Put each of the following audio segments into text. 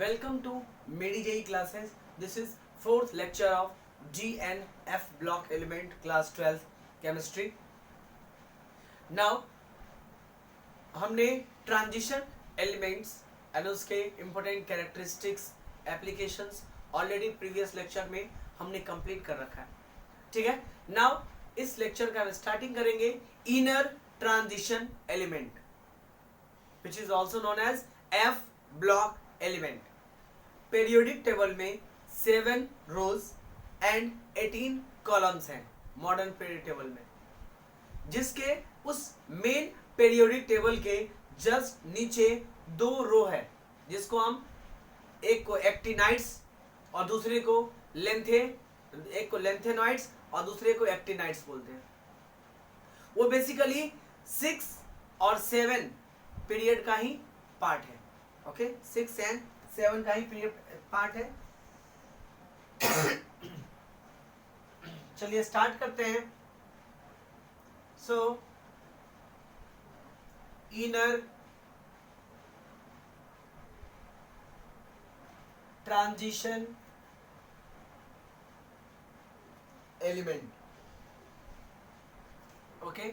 Welcome to MediJE classes. This is fourth lecture of GNF block element class 12 chemistry. Now हमने transition elements and उसके important characteristics applications already previous lecture में हमने complete कर रखा है. ठीक है. नाउ इस लेक्चर का हम स्टार्टिंग करेंगे inner transition element which is also known as F block element. Periodic table में 7 रोज एंड 18 कॉलम्स हैं मॉडर्न पीरियोडिक टेबल में, जिसके उस मेन पीरियोडिक टेबल के जस्ट नीचे 2 रो है, जिसको हम एक को एक्टिनाइड्स और दूसरे को एक को लेंथेनॉइड्स और दूसरे को एक्टिनाइड्स बोलते हैं. वो बेसिकली 6 और 7 पीरियड का ही पार्ट है. ओके, 6 एंड 7 का ही पीरियड पार्ट है. चलिए स्टार्ट करते हैं. So inner transition element. Okay,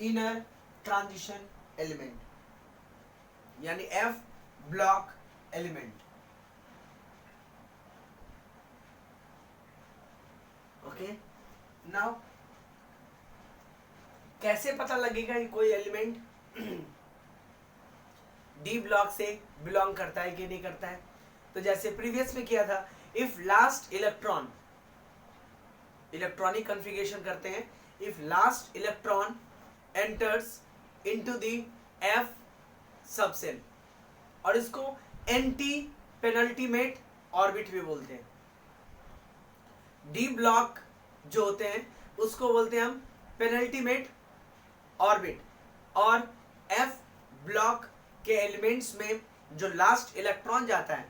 inner transition element यानी F block element. Okay, now कैसे पता लगेगा कि कोई एलिमेंट डी ब्लॉक से बिलोंग करता है कि नहीं करता है? तो जैसे प्रीवियस में किया था, if last electron, electronic configuration करते हैं, if last electron enters into the F subshell, और इसको एंटी पेनल्टीमेट ऑर्बिट भी बोलते हैं. डी ब्लॉक जो होते हैं उसको बोलते हैं हम पेनल्टीमेट ऑर्बिट, और एफ ब्लॉक के एलिमेंट्स में जो लास्ट इलेक्ट्रॉन जाता है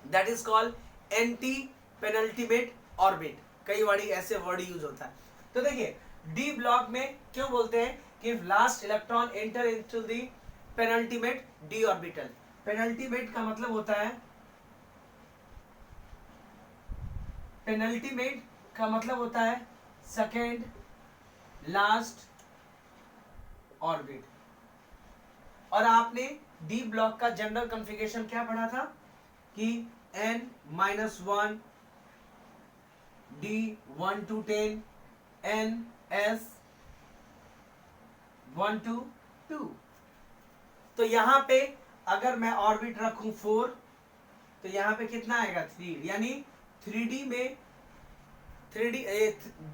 that is called anti penultimate orbit. कई बारी ऐसे वर्ड यूज होता है. तो देखिए, डी ब्लॉक में क्यों बोलते हैं कि last electron enter into the penultimate D orbital. Penultimate का मतलब होता है, पेनल्टीमेट का मतलब होता है सेकेंड लास्ट ऑर्बिट. और आपने डी ब्लॉक का जनरल कॉन्फ़िगरेशन क्या पढ़ा था कि n-1 d 1 to 10 ns 1 to 2. तो यहां पे अगर मैं ऑर्बिट रखूं 4 तो यहां पे कितना आएगा 3, यानी 3D में 3D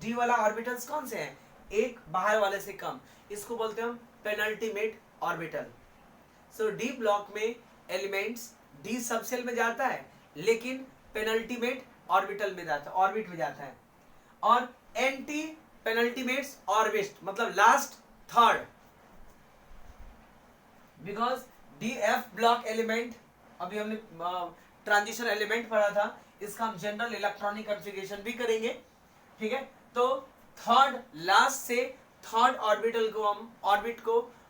डी वाला ऑर्बिटल्स कौन से हैं? एक बाहर वाले से कम, इसको बोलते हैं हम पेनल्टीमेट ऑर्बिटल. सो डी ब्लॉक में एलिमेंट्स डी सबसेल में जाता है लेकिन पेनल्टीमेट ऑर्बिटल में जाता है, ऑर्बिट में जाता है. और एंटी पेनल्टीमेट्स ऑर्बिट मतलब last third, because D F block element, अभी हमने ट्रांजिशन एलिमेंट पढ़ा था, इसका हम जनरल इलेक्ट्रॉनिक कॉन्फ़िगरेशन भी करेंगे. ठीक है. तो थर्ड लास्ट से थर्ड ऑर्बिटल को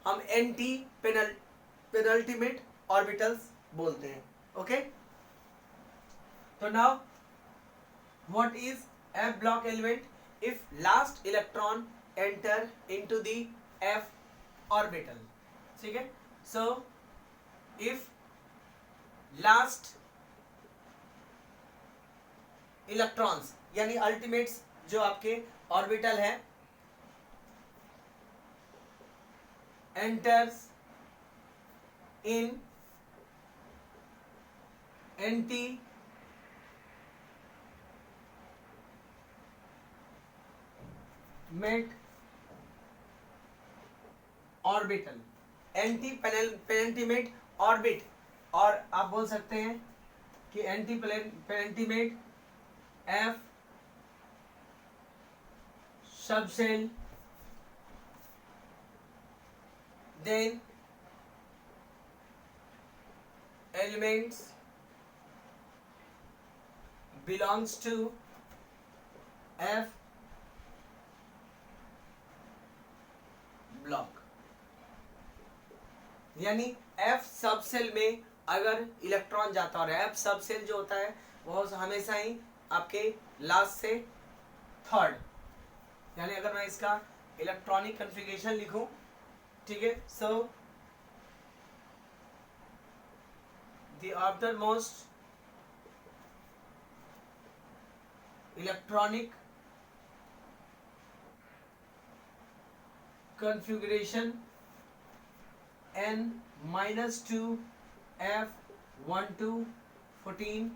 हम एंटी पेनल्टीमेट ऑर्बिटल्स बोलते हैं. ओके, तो now what is F block element? If last electron enter into the F orbital. ठीक है. सो इफ लास्ट इलेक्ट्रॉन्स यानी अल्टीमेट्स जो आपके ऑर्बिटल है enters in anti mate orbital, antepenultimate orbit, और आप बोल सकते हैं कि antepenultimate F subshell, then elements belongs to F block. यानी F सबसेल में अगर इलेक्ट्रॉन जाता है, और एफ सब सेल जो होता है वो हमेशा ही आपके लास्ट से थर्ड, यानी अगर मैं इसका इलेक्ट्रॉनिक कन्फिगरेशन लिखूं, ठीक है, so the after most electronic configuration n-2 f12 14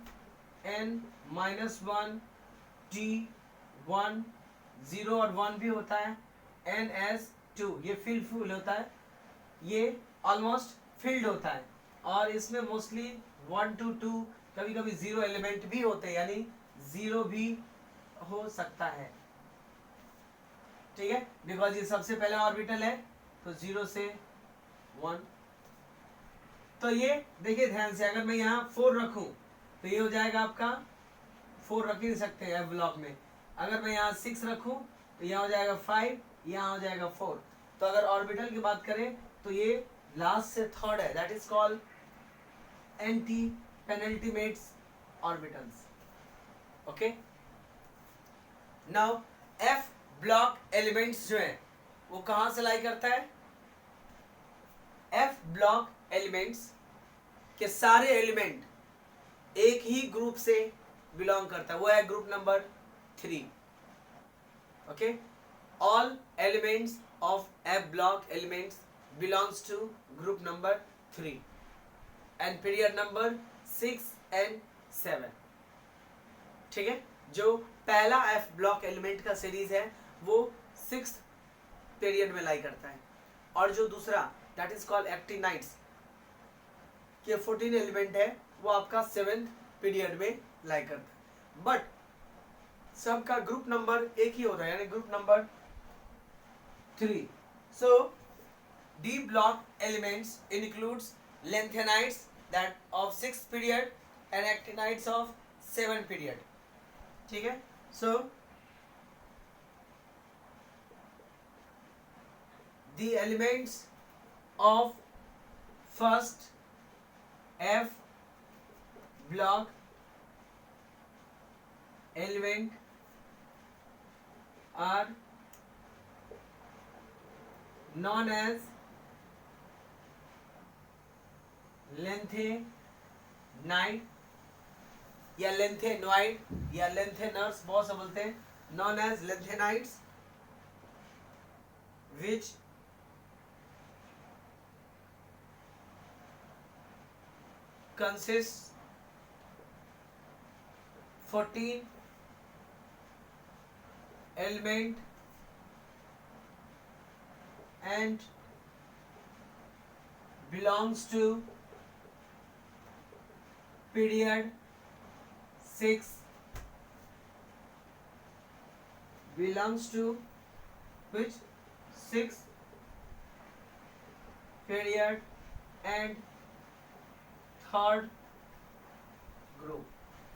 n-1 d1 0 और 1 भी होता है, ns2 ये फुल होता है, ये ऑलमोस्ट फील्ड होता है, और इसमें मोस्टली 1 to 2 कभी कभी 0 एलिमेंट भी होते हैं, यानी 0 भी हो सकता है, ठीक है, बिकॉज ये सबसे पहला ऑर्बिटल है, तो 0 से 1। तो ये देखिए ध्यान से, अगर मैं यहाँ 4 रखूं तो ये हो जाएगा आपका 4 रख ही नहीं सकते एफ ब्लॉक में। अगर मैं यहाँ 6 रखूं तो यहाँ हो जाएगा 5, यहाँ हो जाएगा 4। तो अगर ऑर्बिटल की बात करें तो ये लास्ट से थर्ड है, that is called ante penultimates orbitals. Okay, now F block elements जो है वो कहां से लाई करता है? एफ ब्लॉक एलिमेंट्स के सारे एलिमेंट एक ही ग्रुप से बिलोंग करता है, वो है group number 3। Okay, all elements of F block elements belongs to group number 3 and period number 6 and 7। ठीक है, जो पहला एफ ब्लॉक एलिमेंट का सीरीज है वो 6th पीरियड में लाई करता है, और जो दूसरा दैट इज कॉल्ड एक्टिनाइट्स के 14 एलिमेंट है वो आपका 7th पीरियड में लाई करता है। बट सबका ग्रुप नंबर एक ही होता है, यानी group number 3। So D block elements includes lengthenites that of 6th period and actinides of 7th period। ठीक है, so the elements of first F block element are known as lengthenide या lengthenoid या lengtheners, बहुत से बोलते हैं, known as lanthanides, which consists 14 element and belongs to period 6, belongs to which 6th period and third group.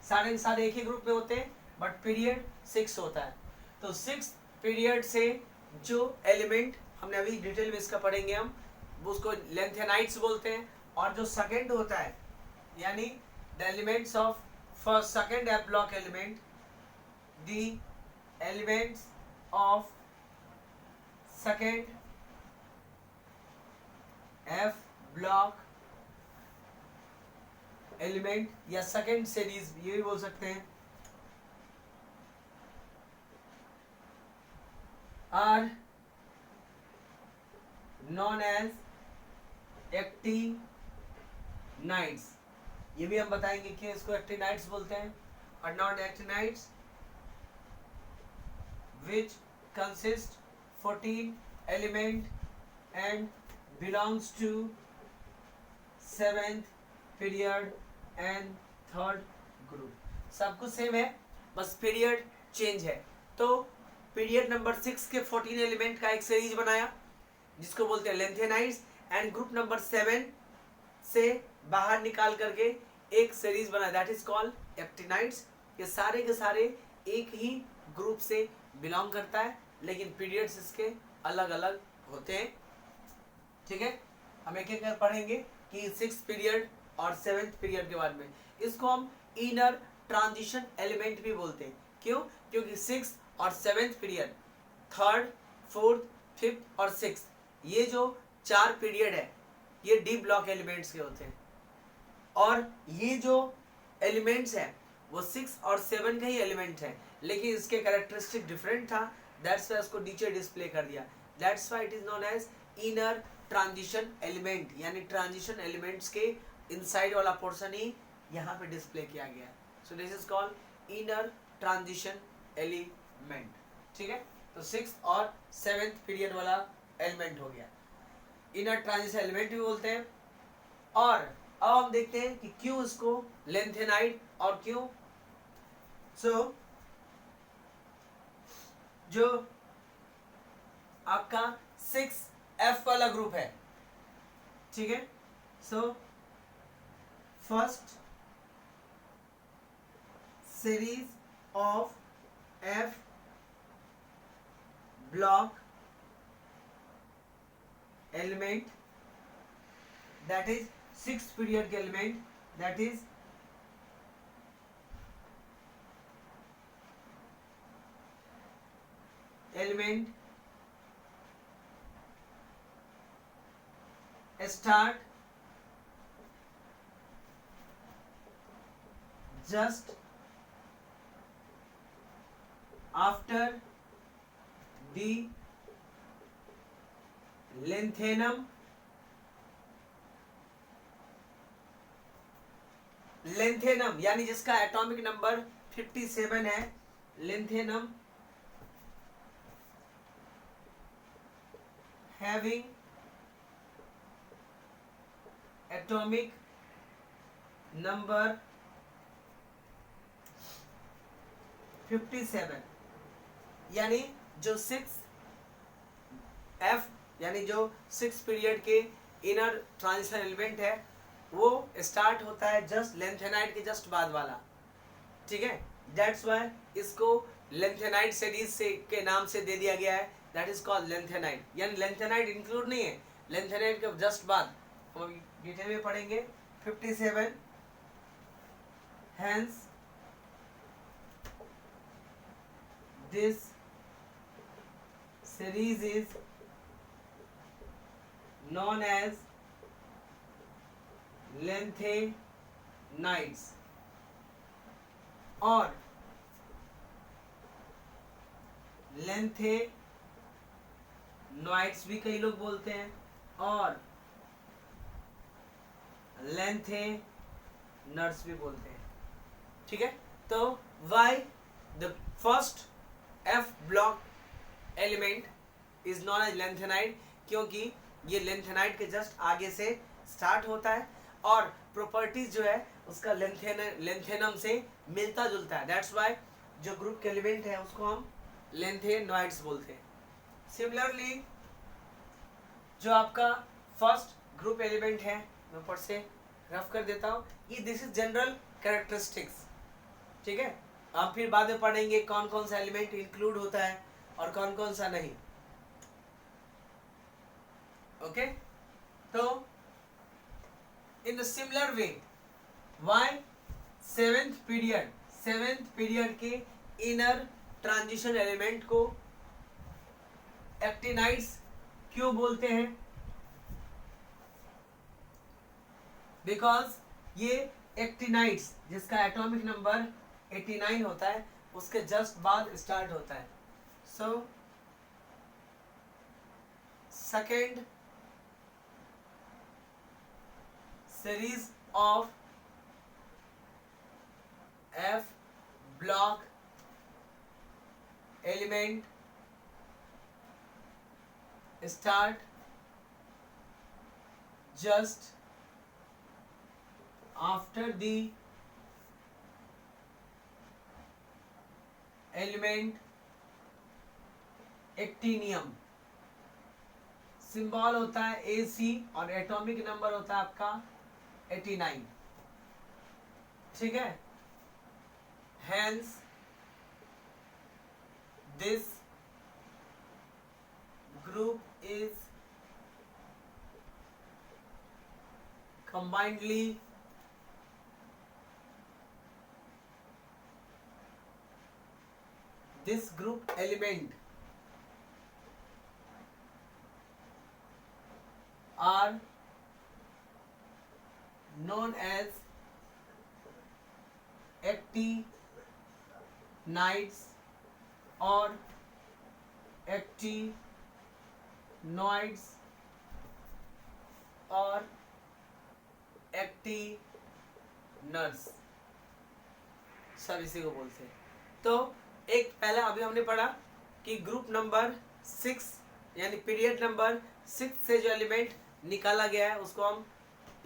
सारे के सारे एक ही ग्रुप में होते हैं, बट पीरियड 6 होता है। तो 6th पीरियड से जो एलिमेंट हमने अभी डिटेल में इसका पढ़ेंगे हम, उसको लेंथेनाइट्स बोलते हैं। और जो सेकंड होता है, यानी the elements of first second F block element, the elements of second F block element या सेकेंड सीरीज ये भी बोल सकते हैं, आर नॉन एज एक्टिनाइड्स। ये भी हम बताएंगे कि इसको एक्टिनाइड्स बोलते हैं। और non actinides which consist 14 element and belongs to 7th period and third group. सब कुछ सेम है, बस पीरियड चेंज है। तो पीरियड नंबर 6 के 14 एलिमेंट का एक सीरीज बनाया जिसको बोलते हैं लेंथेनाइड्स, एंड ग्रुप नंबर 7 से बाहर निकाल करके एक सीरीज बनाया दैट इज कॉल्ड एक्टिनाइड्स। ये सारे के सारे एक ही ग्रुप से बिलोंग करता है, लेकिन पीरियड्स इसके अलग अलग होते हैं। ठीक है, हम एक एक कर पढ़ेंगे कि 6th पीरियड और 7th पीरियड के बाद में। इसको हम इनर ट्रांजिशन एलिमेंट भी बोलते हैं। क्यों? क्योंकि 6th और 7th period, 3rd, 4th, 5th और 6th, ये जो 4 पीरियड है ये डी ब्लॉक एलिमेंट्स के होते हैं। और ये जो एलिमेंट्स हैं वो 6 और 7 का ही एलिमेंट है, लेकिन इसके कैरेक्टरिस्टिक डिफरेंट था, दैट्स वाई उसको नीचे डिस्प्ले कर दिया। That's why it is known as inner transition element, यानी ट्रांजिशन एलिमेंट्स के इनसाइड वाला पोर्शन ही यहाँ पे डिस्प्ले किया गया। So this is called inner transition element. ठीक है, तो 6th और 7th पीरियड वाला एलिमेंट हो गया, इनर ट्रांजिशन एलिमेंट भी बोलते हैं। और अब हम देखते हैं कि क्यों इसको लेंथेनाइड और क्यों। सो जो आपका 6F वाला ग्रुप है, ठीक है, so first series of F block element, that is 6th period के element, that is element start just after the lanthanum यानी जिसका एटॉमिक नंबर 57 है, lanthanum having atomic number 57, यानी जो 6F यानी जो 6 पीरियड के इनर ट्रांजिशन एलिमेंट है वो स्टार्ट होता है जस्ट लेंथेनाइड के जस्ट बाद वाला। ठीक है, दैट्स वाई इसको लेंथेनाइड सीरीज से के नाम से दे दिया गया है, दैट इज कॉल्ड लेंथेनाइड। यानी लेंथेनाइड इंक्लूड नहीं है, लेंथेनाइड के जस्ट बाद हम डिटेल में पढ़ेंगे 57, hence this series is known as lanthanides, और lanthanoids भी कई लोग बोलते हैं और lanthaners भी बोलते हैं। ठीक है, तो why the first F block element is known as lanthanide, क्योंकि ये लेंथेनाइड के जस्ट आगे से स्टार्ट होता है और प्रॉपर्टीज जो है उसका लेंथेनम से मिलता जुलता है, दैट्स वाई जो ग्रुप के एलिमेंट है उसको हम लेंथेनॉइड्स बोलते हैं। सिमिलरली जो आपका फर्स्ट ग्रुप एलिमेंट है, मैं ऊपर से रफ कर देता हूँ, ये दिस इज जनरल कैरेक्टरिस्टिक्स। ठीक है, हम फिर बाद में पढ़ेंगे कौन कौन सा एलिमेंट इंक्लूड होता है और कौन कौन सा नहीं। ओके, तो in the similar way why 7th period के इनर ट्रांजिशन एलिमेंट को एक्टिनाइड्स क्यों बोलते हैं? बिकॉज ये एक्टिनाइड्स जिसका एटॉमिक नंबर 89 होता है उसके जस्ट बाद स्टार्ट होता है। So second series of F block element start just after the element actinium. Symbol होता है AC और एटॉमिक नंबर होता है आपका 89। ठीक है, hence this group is combinedly this group element are known as actinides or actinoids और एक्टिनर्स, सब इसी को बोलते हैं। तो एक पहला अभी हमने पढ़ा कि ग्रुप नंबर 6 यानी पीरियड नंबर 6 से जो एलिमेंट निकाला गया है उसको हम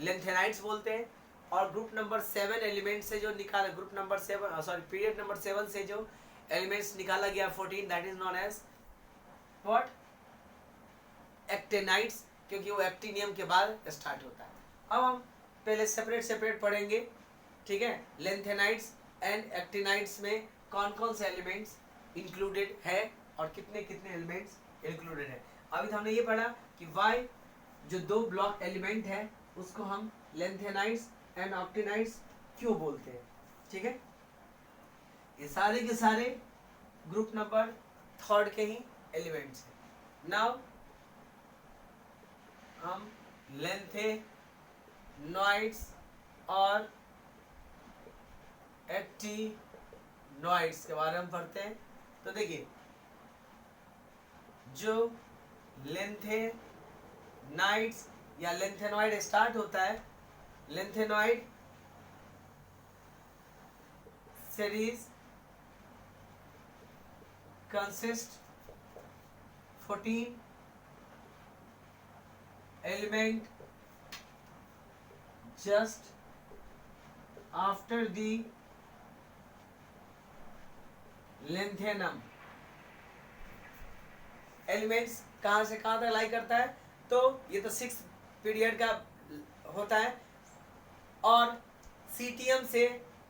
लेंथेनाइड्स बोलते हैं, और ग्रुप नंबर 7 एलिमेंट से जो निकाला, group number 7 sorry period number 7 से जो एलिमेंट्स निकाला गया 14, that is known as what, actinides, क्योंकि वो एक्टिनियम के बाद स्टार्ट होता है। अब हम पहले सेपरेट पढ़ेंगे, ठीक है, लेंथेनाइड्स एंड एक्टिनाइड्स में कौन कौन से एलिमेंट्स इंक्लूडेड है और कितने कितने एलिमेंट्स इंक्लूडेड है। अभी तो हमने ये पढ़ा कि वाई जो दो ब्लॉक एलिमेंट है उसको हम लेंथेनाइड्स एंड ऑक्टिनाइड्स क्यों बोलते हैं, ठीक है। ये सारे के सारे ग्रुप नंबर 3 के ही एलिमेंट्स हैं। नाउ हम लेंथेनॉइड्स और एक्टिनॉइड्स के बारे में पढ़ते हैं। तो देखिए, जो लेंथेनाइड्स या लेंथेनॉइड स्टार्ट होता है, lanthanoid series consist 14 element just after the lanthanum। Elements कहाँ से कहाँ तक लाई करता है, तो ये तो 6 पीरियड का होता है और सीटियम से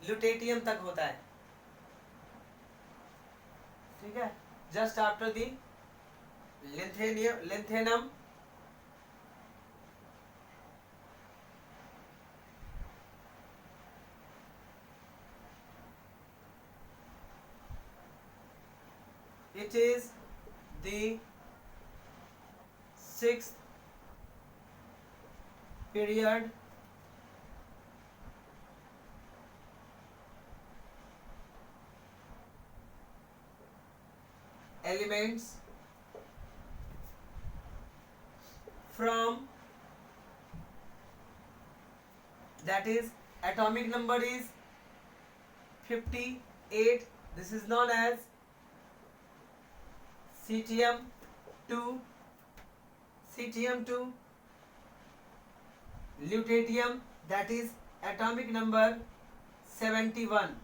ल्यूटेटियम तक होता है, ठीक है। Just after the lanthanum it is the 6th period elements from, that is atomic number is 58, this is known as ctm2, lutetium, that is atomic number 71,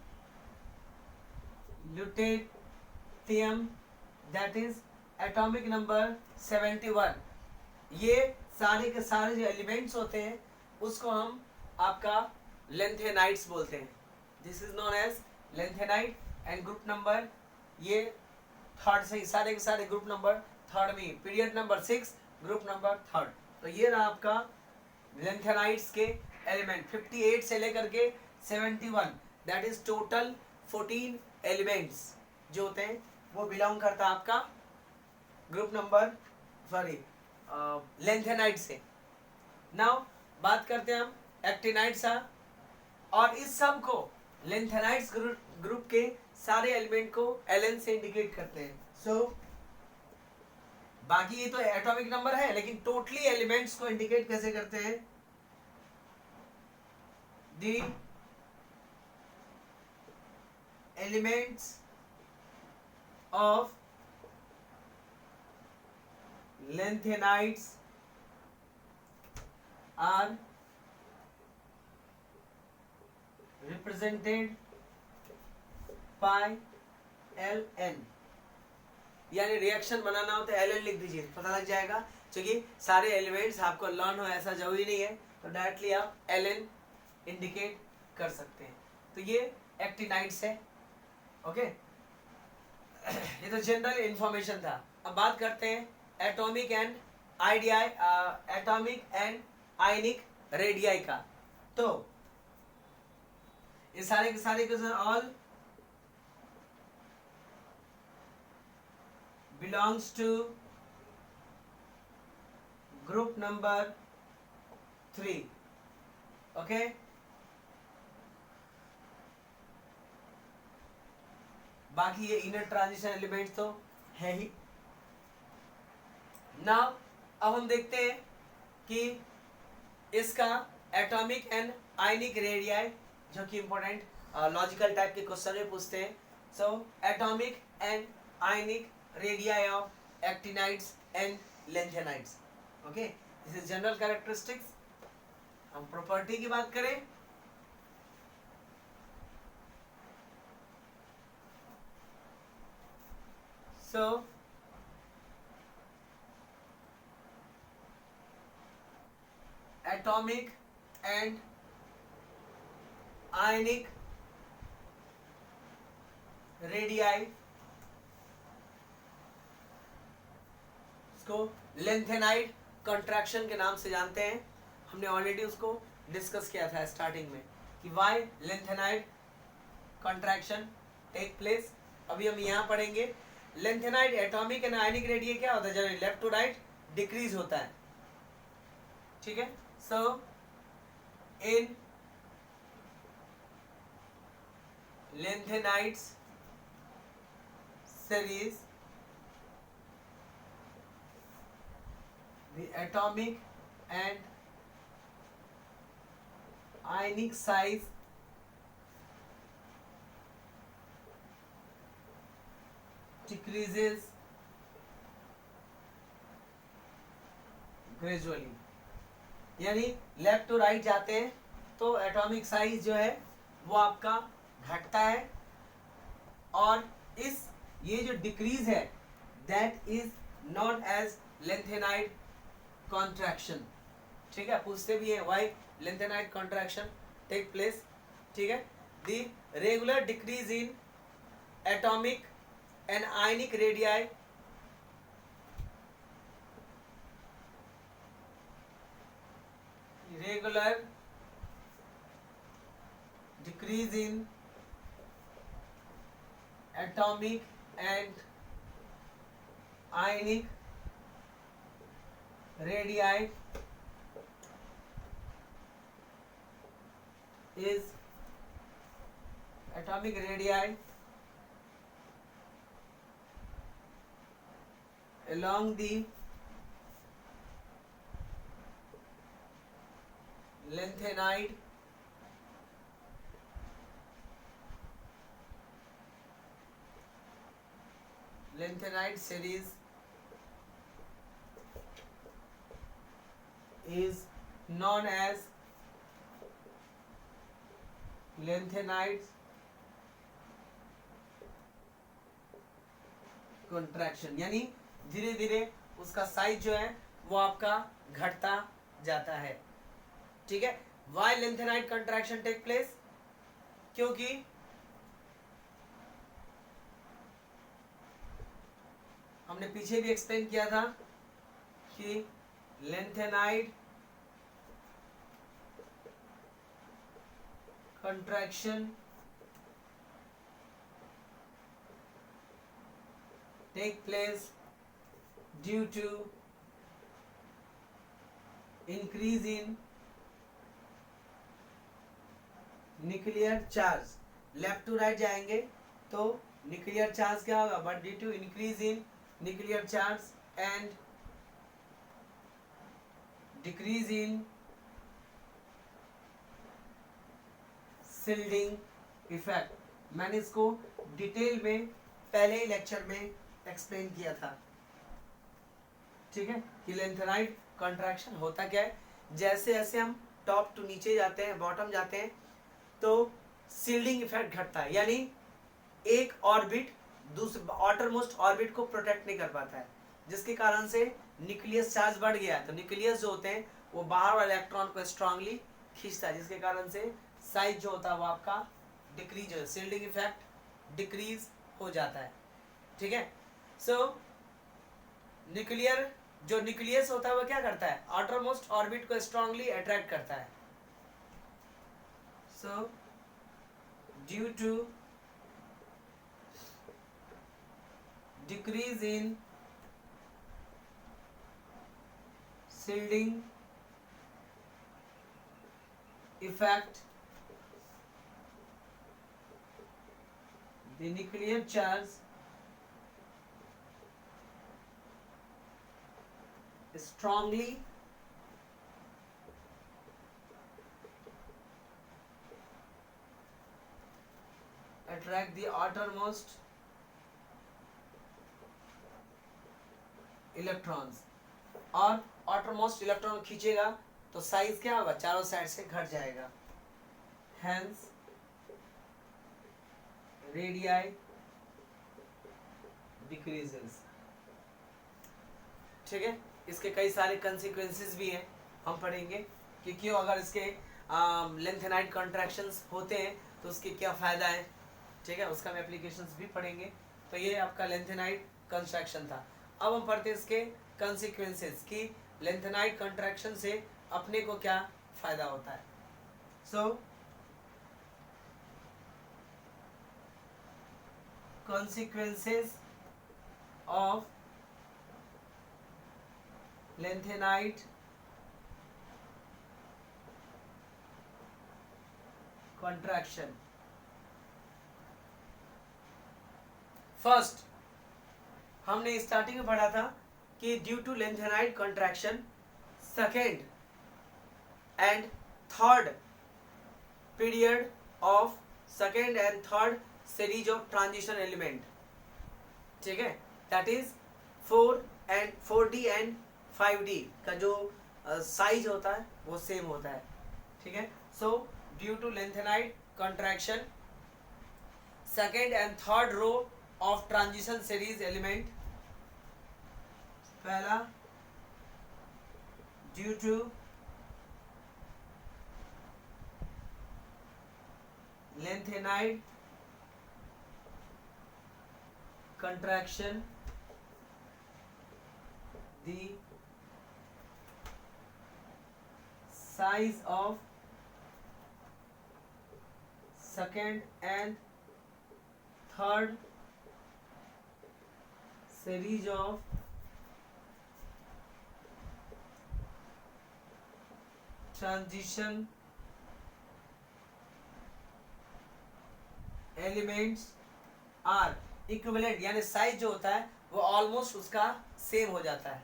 lutetium, that is atomic number 71। ये सारे के सारे जो elements होते हैं उसको हम आपका लेंथेनाइड्स बोलते हैं। This is known as lanthanide and group number ये 3rd से, सारे के सारे ग्रुप नंबर 3rd में, period number 6 group number 3rd। तो ये रहा आपका लेंथेनाइड्स के एलिमेंट 58 से लेकर के 71, दैट इज टोटल 14 एलिमेंट्स जो होते हैं वो बिलोंग करता है आपका ग्रुप नंबर लेंथेनाइड से। नाउ बात करते हैं हम एक्टिनाइड्स और इस सब को लेंथेनाइड्स ग्रुप के सारे एलिमेंट को Ln से इंडिकेट करते हैं। सो बाकी ये तो एटॉमिक नंबर है, लेकिन टोटली एलिमेंट्स को इंडिकेट कैसे करते हैं, the elements of lanthanides are represented by Ln, यानी रिएक्शन बनाना हो तो Ln लिख दीजिए, पता लग जाएगा। क्योंकि सारे एलिमेंट्स आपको लर्न हो ऐसा जरूरी नहीं है, तो डायरेक्टली आप Ln इंडिकेट कर सकते हैं। तो ये एक्टिनाइड्स है, ओके। ये तो जनरल इंफॉर्मेशन था। अब बात करते हैं एटॉमिक एंड आयनिक रेडियाई का। तो ये सारे के सारे all belongs to group number 3. Okay, बाकी ये इनर ट्रांजिशन एलिमेंट्स तो है ही। नाउ अब हम देखते हैं कि इसका एटॉमिक एंड आयनिक रेडियाई, जो कि इंपॉर्टेंट लॉजिकल टाइप के क्वेश्चन में पूछते हैं। So atomic and ionic radii of actinides and lanthanides. Okay, this is general characteristics. हम प्रॉपर्टी की बात करें, सो atomic and ionic radii, इसको लेंथेनाइड कंट्रैक्शन के नाम से जानते हैं। हमने ऑलरेडी उसको डिस्कस किया था स्टार्टिंग में कि why lanthanide contraction take place. अभी हम यहाँ पढ़ेंगे lanthanide atomic and ionic radii क्या होता है, जब लेफ्ट टू राइट डिक्रीज होता है। ठीक है, so in lanthanides series the atomic and ionic size decreases gradually, यानी लेफ्ट टू राइट जाते हैं तो एटॉमिक साइज जो है वो आपका घटता है, और इस ये जो डिक्रीज है that is known as lanthanide contraction. ठीक है, पूछते भी है why lanthanide contraction take place. ठीक है, the regular decrease in atomic and ionic radii regular decrease in atomic and ionic radii is atomic radii along the lengthenide series is known as lengthenide contraction, यानी धीरे धीरे उसका size जो है वो आपका घटता जाता है। ठीक है, why lanthanide contraction take place, क्योंकि हमने पीछे भी एक्सप्लेन किया था कि lanthanide contraction take place due to increase in nuclear charge. Left to right जाएंगे तो न्यूक्लियर चार्ज क्या होगा, but due to increase in nuclear charge and decrease in shielding effect. मैंने इसको डिटेल में पहले ही लेक्चर में एक्सप्लेन किया था। ठीक है, कि लेंथेनाइड कंट्रैक्शन होता क्या है, जैसे जैसे हम टॉप टू नीचे जाते हैं, बॉटम जाते हैं, तो शील्डिंग इफेक्ट घटता है, यानी एक ऑर्बिट दूसरे आउटरमोस्ट ऑर्बिट को प्रोटेक्ट नहीं कर पाता है, जिसके कारण से न्यूक्लियस चार्ज बढ़ गया है। तो न्यूक्लियस जो होते हैं वो बाहर वाले इलेक्ट्रॉन को स्ट्रांगली खींचता है, जिसके कारण से साइज जो होता है वो आपका डिक्रीज हो, शील्डिंग इफेक्ट डिक्रीज हो जाता है। ठीक है, सो न्यूक्लियर जो न्यूक्लियस होता है वो क्या करता है, आउटरमोस्ट ऑर्बिट को स्ट्रांगली अट्रैक्ट करता है। So due to decrease in shielding effect, the nuclear charge strongly attract the outermost electrons, और outermost इलेक्ट्रॉन खींचेगा तो साइज क्या होगा, चारों साइड से घट जाएगा, hence radii decreases। ठीक है, इसके कई सारे कंसिक्वेंसेस भी हैं, हम पढ़ेंगे कि क्यों अगर इसके लेंथेनाइट कॉन्ट्रैक्शंस होते हैं तो उसके क्या फायदा है। ठीक है, उसका हम एप्लीकेशंस भी पढ़ेंगे। तो ये आपका लेंथेनाइट कंट्रैक्शन था। अब हम पढ़ते हैं इसके कंसिक्वेंसेस कि लेंथेनाइट कंट्रैक्शन से अपने को क्या फायदा होता है। So consequences of lengthenite contraction। First हमने स्टार्टिंग में पढ़ा था कि due to lanthanide contraction second and third period of second and third series of transition element, ठीक है, that is 4D and 5D का जो साइज होता है वो सेम होता है। ठीक है, so due to lanthanide contraction second and third row of transition series element, पहला due to lanthanide contraction the size of second and third series of transition elements are equivalent, यानी size जो होता है वो ऑलमोस्ट उसका same हो जाता है,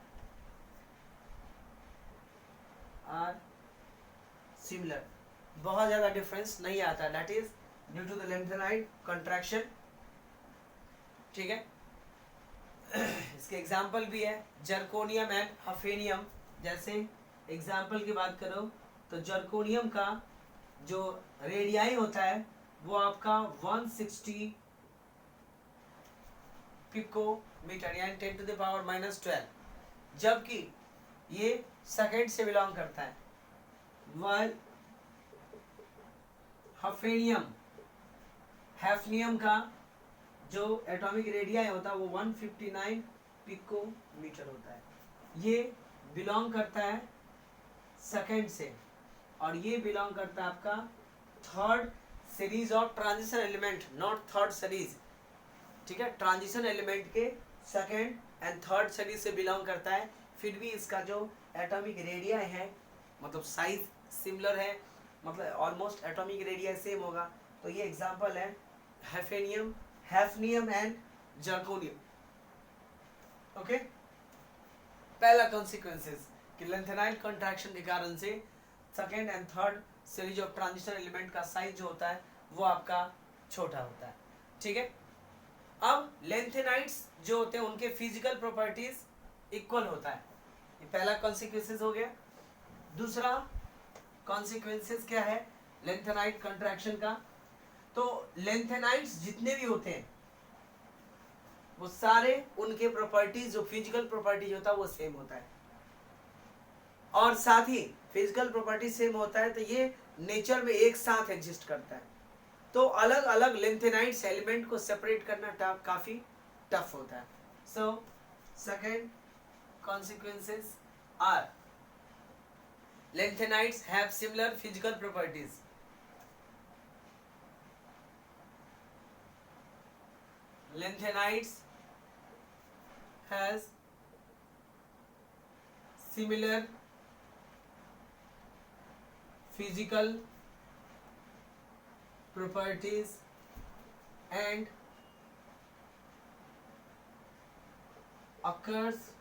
आर सिमिलर, बहुत ज्यादा डिफरेंस नहीं आता, that is due to the lanthanide contraction. ठीक है, इसके एग्जांपल भी है जर्कोनियम एंड हफेनियम। जैसे एग्जांपल की बात करो तो जर्कोनियम का जो रेडियाई होता है वो आपका 160 पिकोमीटर यानी 10⁻⁻12, जबकि ये सेकेंड से बिलोंग करता है। वाइल हैफनियम का जो एटॉमिक रेडियाई होता है वो 159 पिकोमीटर होता है। ये बिलोंग करता है सेकेंड से, और ये बिलोंग करता है आपका third series of transition element, not third series. ठीक है, ट्रांजिशन एलिमेंट के सेकेंड एंड थर्ड सीरीज से बिलोंग करता है, फिर भी इसका जो एटॉमिक रेडियाई है मतलब साइज सिमिलर है, मतलब ऑलमोस्ट एटॉमिक रेडियाई सेम होगा। तो ये एग्जांपल है हैफनियम एंड जर्कोनियम। ओके, पहला कॉन्सिक्वेंसेस कि लेंथेनाइट कंट्रैक्शन के कारण से second and third series of transition element का साइज जो होता है वो आपका छोटा होता है। ठीक है, अब लेंथेनाइट्स जो होते हैं उनके फिजिकल प्रॉपर्टीज इक्वल होता है, ये पहला कॉन्सिक्वेंसेस हो गया। दूसरा कॉन्सिक्वेंसेस क्या है लेंथेनाइट कंट्रैक्शन का, तो लेंथेनाइट्स जितने भी होते हैं वो सारे उनके प्रॉपर्टीज जो फिजिकल प्रॉपर्टीज होता है वो सेम होता है, और साथ ही फिजिकल प्रॉपर्टी सेम होता है तो ये नेचर में एक साथ एग्जिस्ट करता है। तो अलग अलग लेंथेनाइट्स एलिमेंट को सेपरेट करना काफी टफ होता है। So second consequences are lanthanides have similar physical properties. Lanthanides has similar physical properties and occurs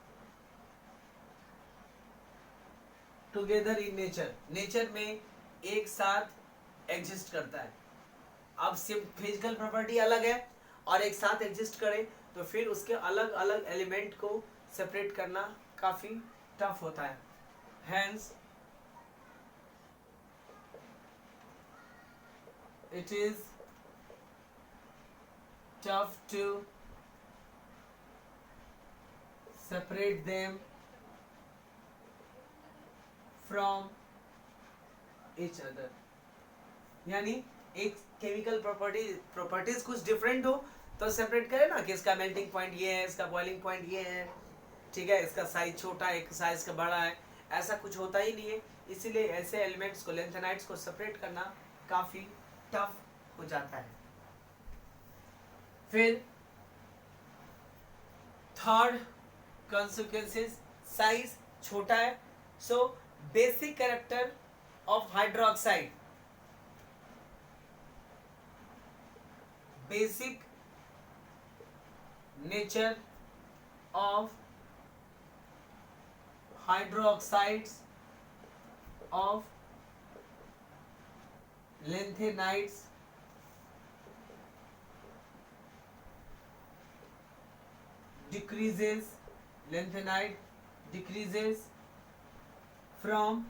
together in nature. Nature में एक साथ एग्जिस्ट करता है. अब सिर्फ फिजिकल प्रॉपर्टी अलग है और एक साथ एग्जिस्ट करे तो फिर उसके अलग अलग एलिमेंट को सेपरेट करना काफी टफ होता है. Hence it is tough to separate them from each other. यानी एक केमिकल प्रॉपर्टीज कुछ डिफरेंट हो तो सेपरेट करे ना कि इसका मेल्टिंग पॉइंट ये है, इसका बॉइलिंग पॉइंट ये है, ठीक है, इसका साइज छोटा है, एक साइज का बड़ा है, ऐसा कुछ होता ही नहीं है. इसीलिए ऐसे एलिमेंट्स को, लेंथेनाइड्स को सेपरेट करना काफी टफ हो जाता है. फिर थर्ड consequences, साइज छोटा है. So basic character of hydroxide, basic nature of hydroxides of lanthanides decreases, lanthanide decreases from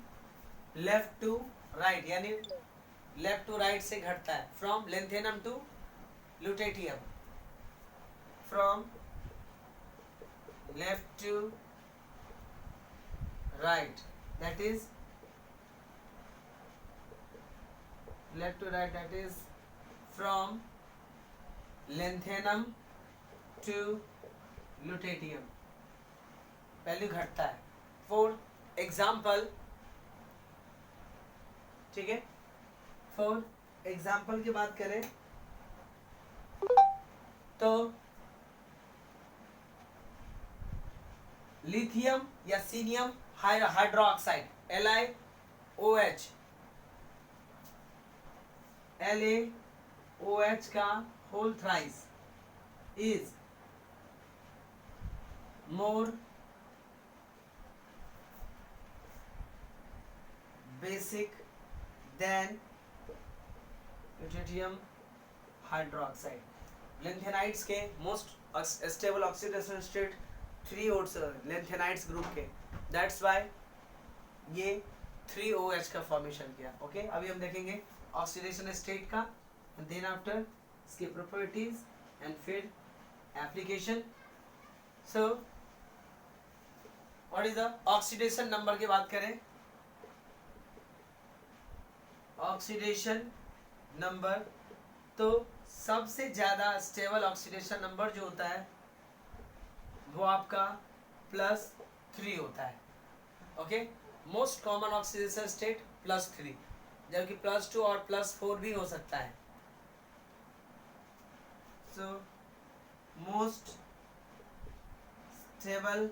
left to right, यानी लेफ्ट टू राइट से घटता है. From lanthanum to lutetium, from left to right, that is left to right, that is from lanthanum to lutetium, value घटता है. For example, ठीक है, for example की बात करें तो लिथियम या सीनियम हाइड्रोक्साइड, LiOH, LaOH का whole thrice is more basic than lutetium hydroxide. Lanthanides के most stable oxidation state 3 lanthanides group के, दैट्स व्हाई ये 3OH का फॉर्मेशन किया. ओके, अभी हम देखेंगे ऑक्सीडेशन स्टेट का, एंड देन आफ्टर इसकी प्रॉपर्टीज एंड फिर application. So what is the oxidation number की बात करें, ऑक्सीडेशन नंबर, तो सबसे ज्यादा स्टेबल ऑक्सीडेशन नंबर जो होता है वो आपका +3 होता है. Okay, most common oxidation state +3, जबकि +2 और +4 भी हो सकता है. So most stable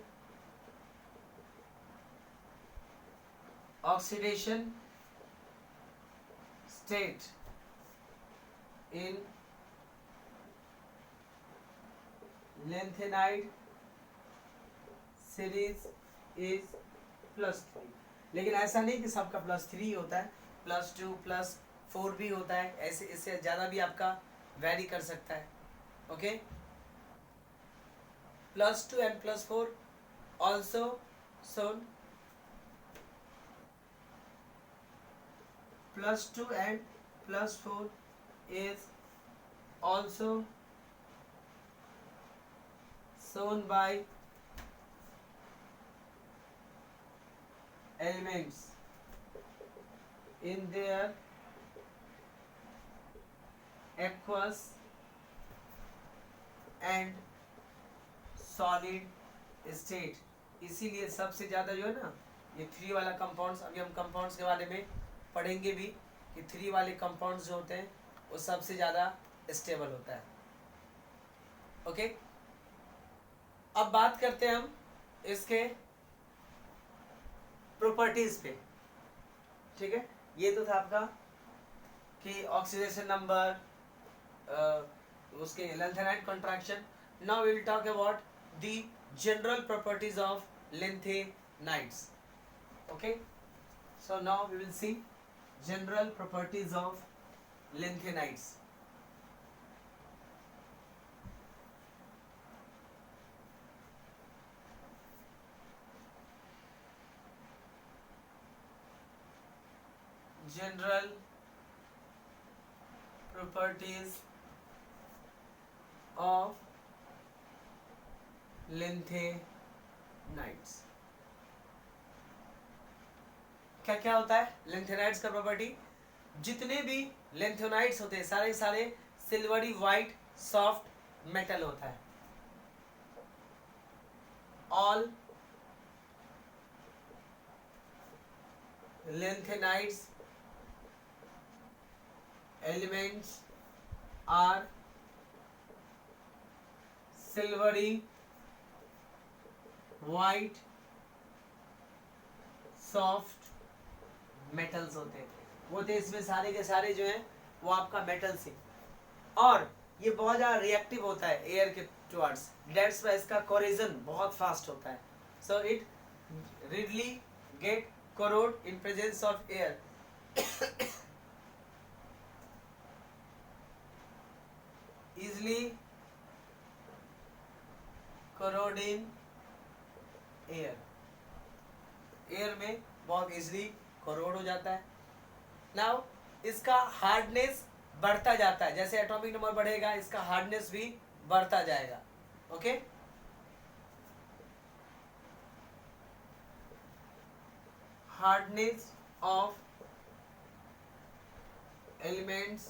oxidation state in lanthanide series is +3. लेकिन ऐसा नहीं कि सबका +3 होता है, +2 +4 भी होता है. ऐसे इससे ज़्यादा भी आपका वैरी कर सकता है. Okay, +2 and +4 also shown. +2 and +4 is also shown by elements in their aqueous and solid state. इसीलिए सबसे ज़्यादा जो है ना ये 3 वाला कंपाउंड्स, अभी हम कंपाउंड्स के बारे में पढ़ेंगे भी कि 3 वाले कंपाउंड्स जो होते हैं वो सबसे ज़्यादा स्टेबल होता है. ओके, अब बात करते हैं हम इसके प्रॉपर्टीज पे. ठीक है, ये तो था आपका कि ऑक्सीडेशन नंबर, उसके lengthenite contraction. Now we will talk about the general properties of lanthanides. Okay, so now we will see general properties of lanthanides. General properties of lanthanides. क्या क्या होता है lanthanide का प्रॉपर्टी? जितने भी lanthanide होते हैं सारे सारे सिल्वरी वाइट सॉफ्ट मेटल होता है. All lanthanides elements are silvery white soft metals होते हैं. वो तो इसमें सारे के सारे जो हैं वो आपका मेटल्स ही, और ये बहुत ज़्यादा रिएक्टिव होता है एयर के टुवर्ड्स. दैट्स वाई इसका कोरोजन बहुत फास्ट होता है. So it readily get corrode in presence of air. easily corrode in air. Air में बहुत इजीली corrode हो जाता है. नाउ इसका हार्डनेस बढ़ता जाता है, जैसे एटॉमिक नंबर बढ़ेगा इसका हार्डनेस भी बढ़ता जाएगा. Okay, hardness of elements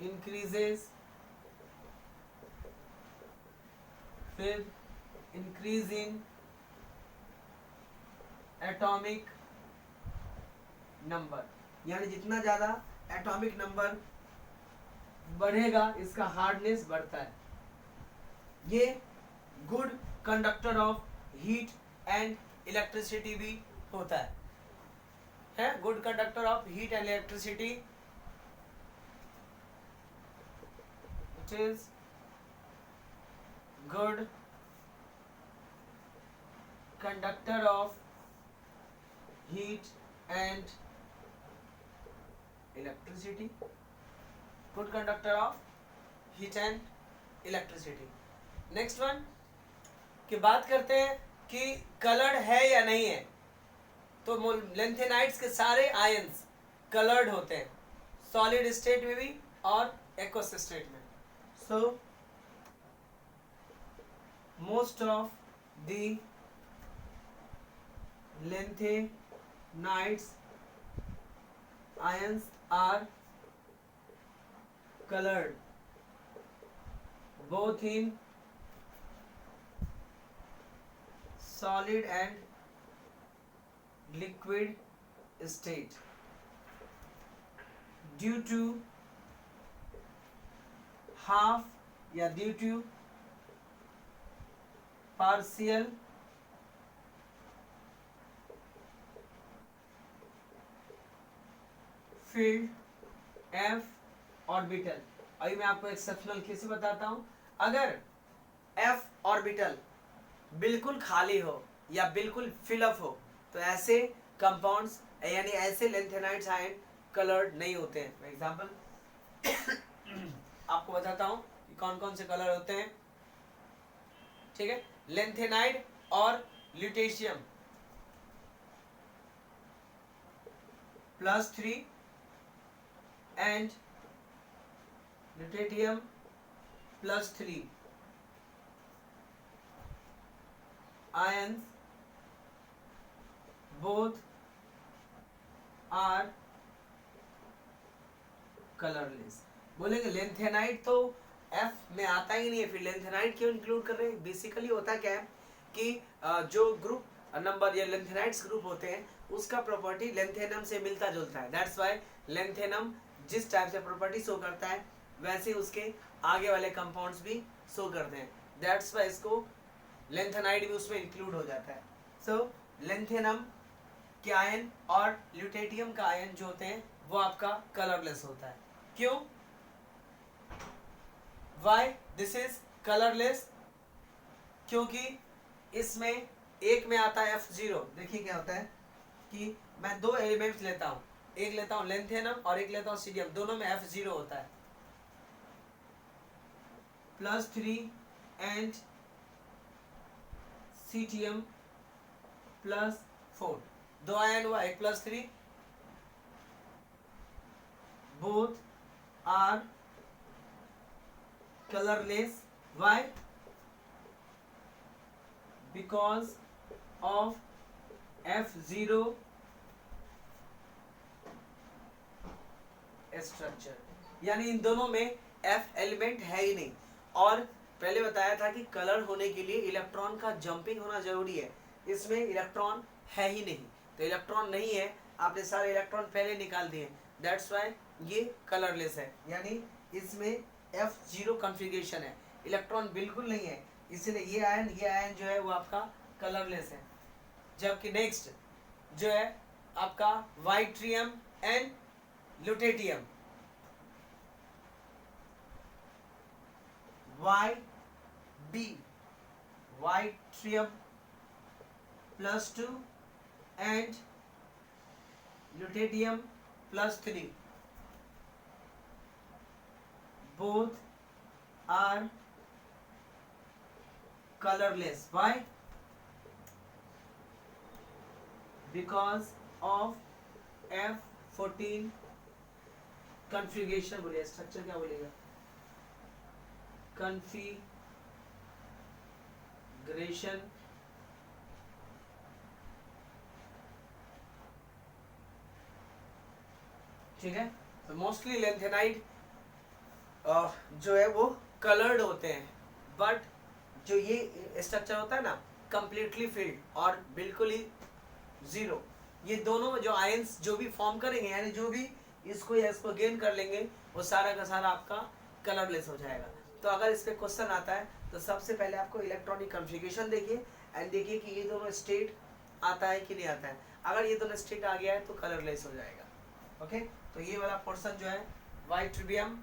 increases, फिर इंक्रीज इन एटॉमिक नंबर, यानी जितना ज्यादा एटॉमिक नंबर बढ़ेगा इसका हार्डनेस बढ़ता है. ये good conductor of heat and electricity भी होता है good conductor of heat and electricity. It is good conductor of heat and electricity. Good conductor of heat and electricity. Next one की बात करते हैं कि कलर्ड है या नहीं है. तो लैंथेनाइड्स के सारे आयंस कलर्ड होते हैं, सॉलिड स्टेट में भी और एक्वस स्टेट में. So most of the lanthanide ions are colored both in solid and liquid state due to half या due to partial field F orbital. अभी मैं आपको एक्सेप्शनल केस बताता हूं. अगर एफ ऑर्बिटल बिल्कुल खाली हो या बिल्कुल फिलअप हो तो ऐसे कंपाउंड्स यानी ऐसे लैंथेनाइड्स आयन कलर्ड नहीं होते हैं. एग्जांपल आपको बताता हूं कि कौन कौन से कलर होते हैं. ठीक है, लैंथेनाइड और lutetium +3 and lutetium +3 ions both are colorless. बोलेंगे लैंथेनाइड तो एफ में आता ही नहीं है, फिर लैंथेनाइड क्यों इंक्लूड कर रहे हैं. बेसिकली होता क्या है कि जो ग्रुप नंबर या लैंथेनाइड्स ग्रुप होते हैं उसका प्रॉपर्टी लैंथेनम से मिलता जुलता है. दैट्स व्हाई लैंथेनम जिस टाइप से प्रॉपर्टी शो करता है वैसे उसके आगे वाले कंपाउंड्स भी शो करते हैं. दैट्स व्हाई इसको लैंथेनाइड भी उसमें इंक्लूड हो जाता है. सो लैंथेनम कि आयन और ल्यूटेटियम का आयन जो होते हैं वो आपका कलरलेस होता है। क्यों? Why this is colourless? क्योंकि इसमें एक में आता है F0। देखिए क्या होता है कि मैं दो एलिमेंट्स लेता हूं, एक लेता हूं लेंथेनम और एक लेता हूं सीडियम, दोनों में F0 होता है, +3 एंड सीटियम +4, दो आयन हुआ, एक +3, both are colourless. Why? Because of F0 structure, यानी इन दोनों में F एलिमेंट है ही नहीं। और पहले बताया था कि कलर होने के लिए इलेक्ट्रॉन का जंपिंग होना जरूरी है, इसमें इलेक्ट्रॉन है ही नहीं, तो इलेक्ट्रॉन नहीं है, आपने सारे इलेक्ट्रॉन पहले निकाल दिए, दैट्स वाई ये कलरलेस है, यानी इसमें F0 कॉन्फ़िगरेशन है, इलेक्ट्रॉन बिल्कुल नहीं है, इसलिए ये आयन जो है वो आपका कलरलेस है। जबकि नेक्स्ट जो है आपका yttrium and lutetium, YB yttrium +2 and lutetium +3, both are colorless. Why? Because of F14 configuration. बोलिए स्ट्रक्चर क्या बोलेगा? कॉन्फ़िगरेशन ठीक है। तो मोस्टली लेंथेनाइड जो है वो कलर्ड होते हैं, बट जो ये स्ट्रक्चर होता है ना कंप्लीटली फिल्ड और बिल्कुल ही जीरो, ये दोनों जो आयंस जो भी फॉर्म करेंगे, यानी जो भी इसको या इसको गेन कर लेंगे, वो सारा का सारा आपका कलरलेस हो जाएगा। तो अगर इस पे क्वेश्चन आता है तो सबसे पहले आपको इलेक्ट्रॉनिक कॉन्फ़िगरेशन देखिए एंड देखिए कि ये दोनों स्टेट आता है कि नहीं आता है। अगर ये दोनों स्टेट आ गया है तो कलरलेस हो जाएगा। ओके, तो ये वाला पोर्शन जो है वाइट्रियम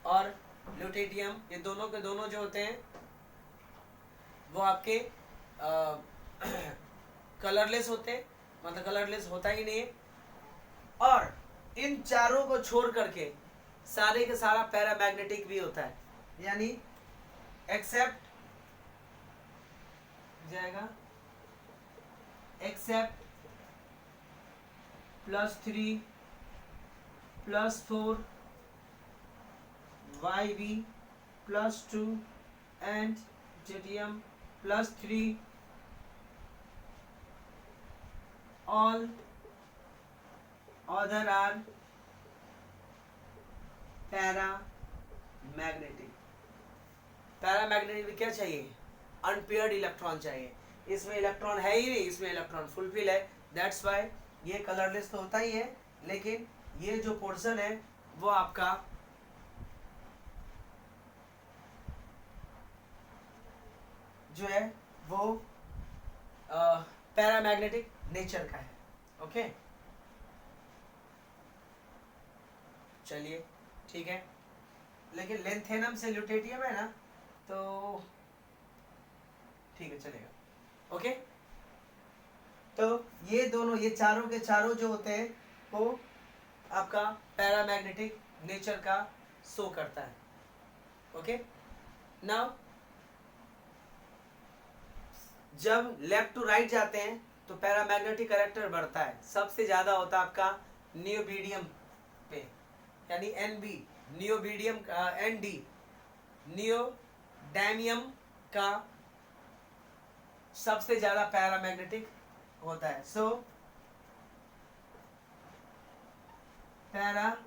और ल्यूटेटियम, ये दोनों के दोनों जो होते हैं वो आपके कलरलेस होते हैं, मतलब कलरलेस होता ही नहीं है। और इन चारों को छोड़ करके सारे के सारा पैरामैग्नेटिक भी होता है, यानी एक्सेप्ट जाएगा accept +3 +4 YB +2 and Jdm +3, all other are paramagnetic. Paramagnetic में क्या चाहिए? अनपेयर्ड इलेक्ट्रॉन चाहिए, इसमें इलेक्ट्रॉन है ही नहीं, इसमें इलेक्ट्रॉन फुलफिल है, दैट्स वाई ये कलरलेस तो होता ही है, लेकिन ये जो पोर्शन है वो आपका जो है वो पैरामैग्नेटिक नेचर का है। ओके, चलिए ठीक है, लेकिन लेंथेनम से ल्यूटेटियम है ना, तो ठीक है चलेगा। ओके, तो ये दोनों, ये चारों के चारों जो होते हैं वो आपका पैरामैग्नेटिक नेचर का शो करता है। ओके, नाउ जब लेफ्ट टू राइट जाते हैं तो पैरामैग्नेटिक कैरेक्टर बढ़ता है, सबसे ज्यादा होता है आपका नियोबिडियम पे, यानी Nb, नियोबिडियम Nd, नियोडायमियम का सबसे ज्यादा पैरामैग्नेटिक होता है। So paramagnetic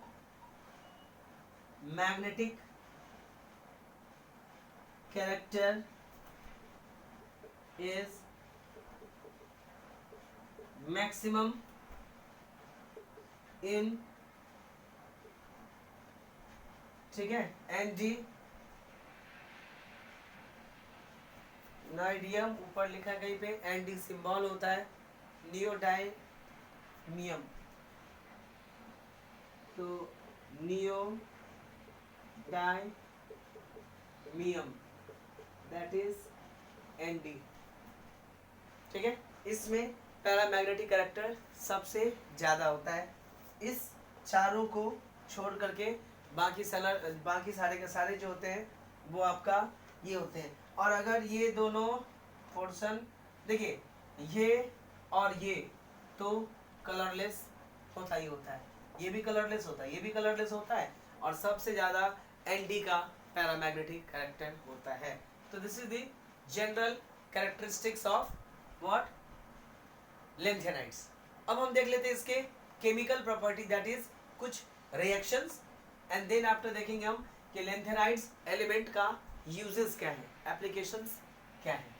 character is maximum in, ठीक है, Nd नाइडियम ऊपर लिखा कहीं पे, Nd सिंबल होता है, नियोडायमियम नियम, तो नियोडाइमियम दैट इज एनडी। ठीक है, इसमें पैरामैग्नेटिक कैरेक्टर सबसे ज्यादा होता है। इस चारों को छोड़ करके बाकी सारे के सारे जो होते हैं वो आपका ये होते हैं। और अगर ये दोनों पोर्शन देखिए, ये और ये तो कलरलेस होता ही होता है, ये भी कलरलेस होता है, ये भी कलरलेस होता है, और सबसे ज्यादा एनडी का पैरामैग्नेटिक कैरेक्टर होता है। तो this is the general characteristics of what, lanthanides. अब हम देख लेते हैं इसके केमिकल प्रॉपर्टी, दैट इज कुछ रिएक्शंस, एंड देन आफ्टर देखेंगे हम कि लेंथेनाइड्स एलिमेंट का यूजेस क्या है, एप्लीकेशंस क्या है।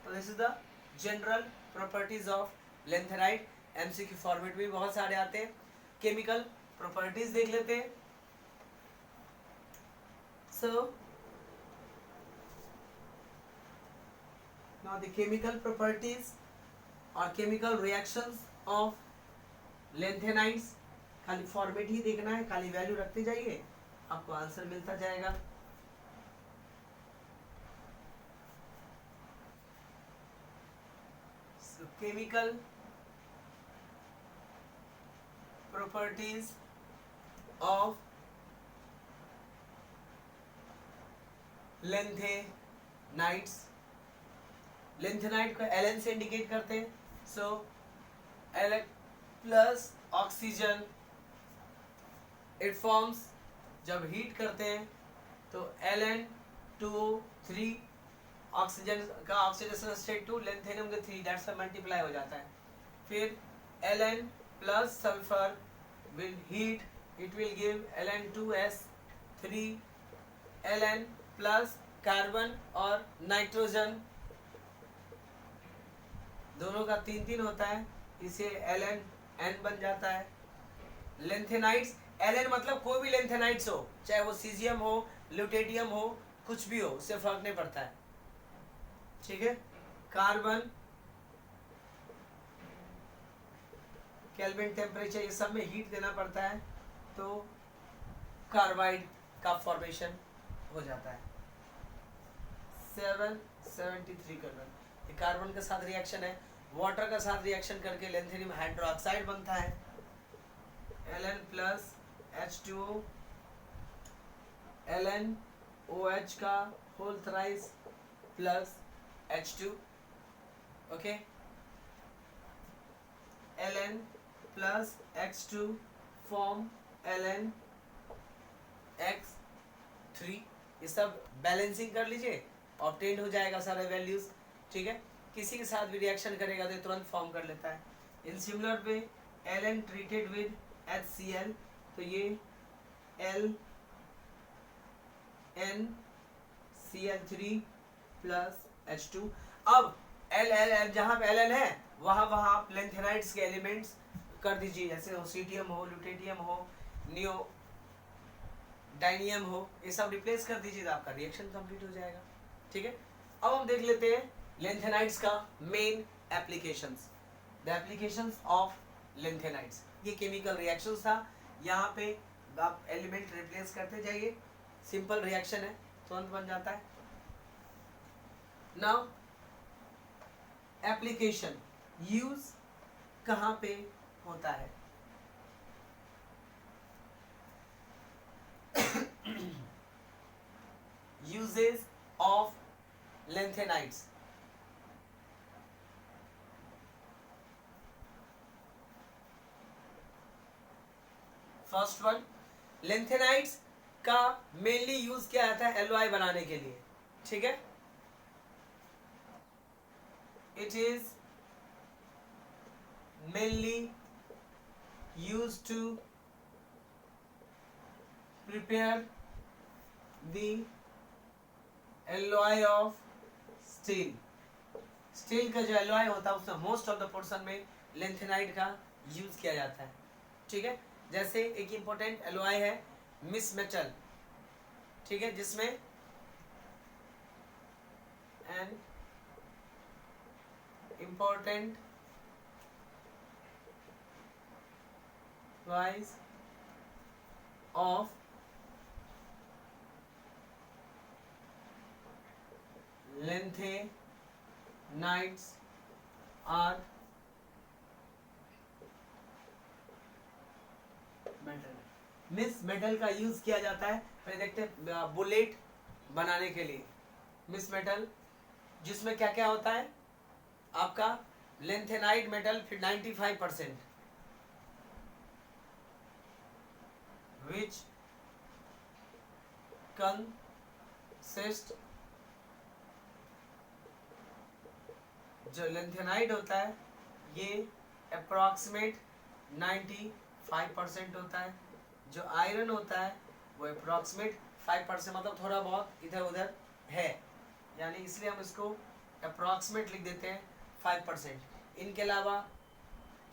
तो this is the general properties of lanthanide. MCQ format भी बहुत सारे आते हैं। केमिकल प्रॉपर्टीज देख लेते हैं। So now the chemical properties और केमिकल रिएक्शंस ऑफ लेंथेनाइड्स। खाली फॉर्मेट ही देखना है, खाली वैल्यू रखते जाइए, आपको आंसर मिलता जाएगा। So, chemical properties of lanthanides. Lanthanide को Ln से इंडिकेट करते हैं। सो Ln plus oxygen, it forms, जब हीट करते हैं तो Ln2O3, ऑक्सीजन का ऑक्सीडेशन स्टेट 2, लेंथेनियम का 3, दैट्स मल्टीप्लाई हो जाता है। फिर Ln plus sulphur will heat, it will give Ln2S3, Ln plus carbon और नाइट्रोजन, दोनों का 3-3 होता है, इसे Ln बन जाता है। लेंथेनाइड्स, Ln मतलब कोई भी लेंथेनाइड्स हो, चाहे वो सीजियम हो, ल्यूटेडियम हो, कुछ भी हो, उससे फर्क नहीं पड़ता है। ठीक है, कार्बन, केल्विन टेम्परेचर, ये सब में हीट देना पड़ता है, तो कार्बाइड का फॉर्मेशन हो जाता है। 773 कार्बन, ये कार्बन के साथ रिएक्शन है, वाटर का साथ रिएक्शन करके लेंथेनियम हाइड्रोक्साइड बनता है। Ln plus H2O, Ln OH का whole thrice plus H2, okay, Ln plus X2 form Ln X3, ये सब बैलेंसिंग कर लीजिए, ऑब्टेन हो जाएगा सारे वैल्यूज। ठीक है, किसी के साथ भी रिएक्शन करेगा तो तुरंत फॉर्म कर लेता है। In similar way Ln treated with HCl, तो ये LnCl3 प्लस H2। अब L जहाँ पे Ln है वहाँ आप लेंथेनाइड्स के एलिमेंट्स कर दीजिए, जैसे ओसीटियम हो, ल्यूटेडियम हो, नियोडाइनियम हो, ये सब रिप्लेस कर दीजिए तो आपका रिएक्शन कंप्लीट हो जाएगा। ठीक है, अब हम देख लेते हैं लेंथेनाइड्स का main applications, the applications of lanthanides. ये केमिकल रिएक्शंस था, यहाँ पे आप एलिमेंट रिप्लेस करते जाइए, सिंपल रिएक्शन है, तुरंत बन जाता है। नाउ एप्लीकेशन, यूज कहाँ पे होता है? Uses of lanthanides. First one, lanthanides का मेनली यूज क्या आता है? एलओआई बनाने के लिए। ठीक है, it is mainly use to prepare the alloy of steel. Steel का जो एलओआई होता है उसमें मोस्ट ऑफ द पोर्शन में लेंथेनाइड का यूज किया जाता है। ठीक है, जैसे एक इंपॉर्टेंट एलओआई है मिस मेटल, ठीक है, जिसमें an important twice of lanthanides are metal. Misch metal का यूज किया जाता है, पहले देखते हैं बुलेट बनाने के लिए। मिस मेटल जिसमें क्या क्या होता है आपका, लेंथेनाइड मेटल फिर 95%, विच कंसिस्ट, जो लेंथेनाइड होता है ये अप्रॉक्सीमेट 95% होता है। जो आयरन होता है वो अप्रॉक्सीमेट 5%, मतलब थोड़ा बहुत इधर उधर है, यानी इसलिए हम इसको अप्रॉक्सीमेट लिख देते हैं 5%। इनके अलावा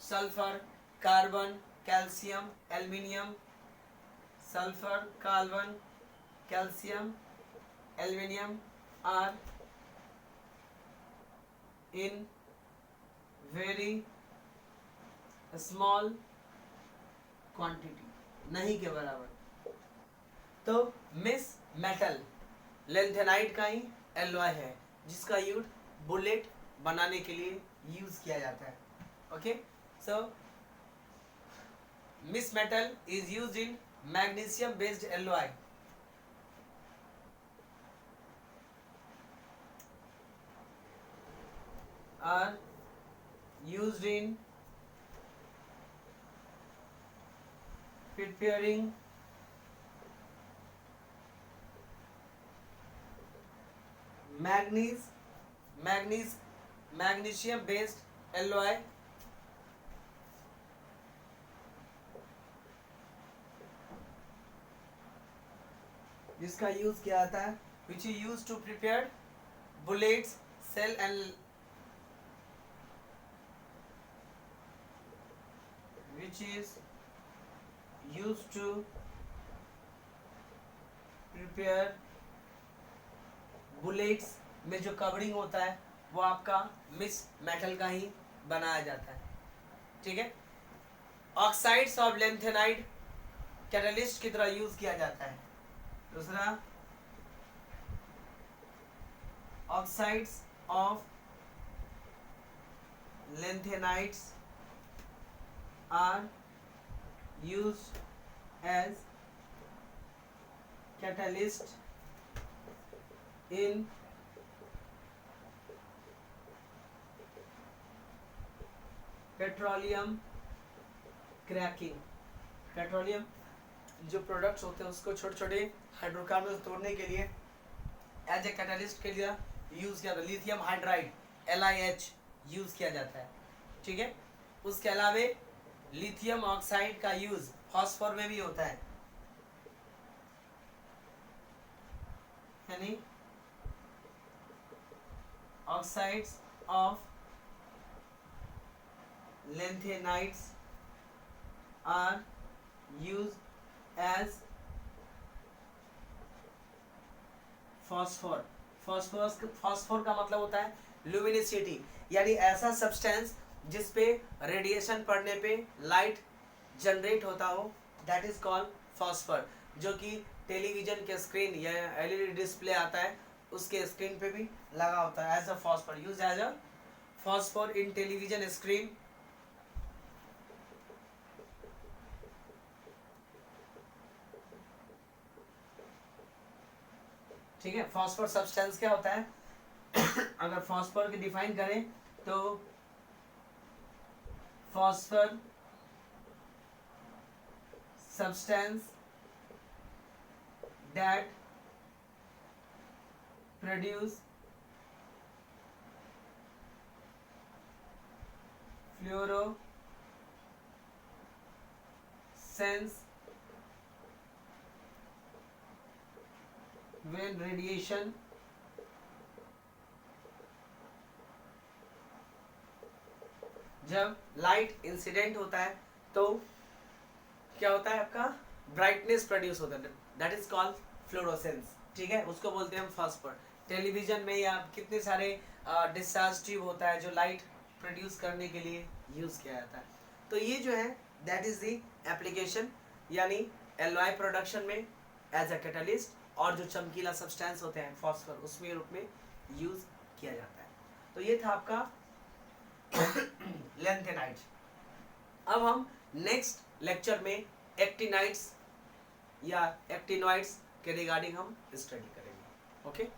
sulphur, carbon, calcium, aluminium, sulphur, carbon, calcium, aluminium are in very small quantity, नहीं के बराबर। तो मिस मेटल लेंथेनाइड का ही एलॉय है जिसका यूज बुलेट बनाने के लिए यूज किया जाता है। Okay, so misch metal is used in magnesium based alloy. Are used in preparing magnesium based alloy जिसका यूज किया जाता है, which is used to prepare bullets, cell and which is used to prepare bullets में जो covering होता है वो आपका मिस मेटल का ही बनाया जाता है। ठीक है, ऑक्साइड्स ऑफ लेंथेनाइड कैटलिस्ट की तरह यूज किया जाता है। दूसरा, oxides of lanthanides are used as catalyst in petroleum cracking. Petroleum जो प्रोडक्ट्स होते हैं उसको छोटे छोटे हाइड्रोकार्बन तोड़ने के लिए एज ए कैटलिस्ट के लिए यूज किया जाता है। लिथियम हाइड्राइड LiH यूज किया जाता है। ठीक है, उसके अलावा लिथियम ऑक्साइड का यूज फॉस्फोर में भी होता है, यानी oxides of lanthanides are use as phosphor. Phosphor का मतलब होता है ल्यूमिनिसिटी, यानी ऐसा सब्सटेंस जिस पे रेडिएशन पड़ने पे लाइट जनरेट होता हो, दैट इज कॉल्ड फॉस्फर। जो कि टेलीविजन के स्क्रीन या LED डिस्प्ले आता है उसके स्क्रीन पे भी लगा होता है as a phosphor, use as a phosphor in television screen. ठीक है, फॉस्फर सब्सटेंस क्या होता है अगर फॉस्फर की डिफाइन करें तो phosphor substance that produce fluorescence when radiation जब लाइट इंसिडेंट होता है तो क्या होता है आपका ब्राइटनेस प्रोड्यूस होता है, दैट इज कॉल्ड फ्लोरोसेंस। ठीक है, उसको बोलते हैं हम फॉस्फर। टेलीविजन में या कितने सारे डिस्चार्ज ट्यूब होता है जो लाइट प्रोड्यूस करने के लिए यूज किया जाता है। तो ये जो है दैट इज द एप्लीकेशन, यानी एलॉय प्रोडक्शन में एज अ कैटलिस्ट, और जो चमकीला सब्सटेंस होते हैं फॉस्फर उसमें रूप में यूज किया जाता है। तो ये था आपका लैंथेनाइट। अब हम नेक्स्ट लेक्चर में एक्टिनाइट्स या एक्टिनॉइड्स के रिगार्डिंग हम स्टडी करेंगे। ओके।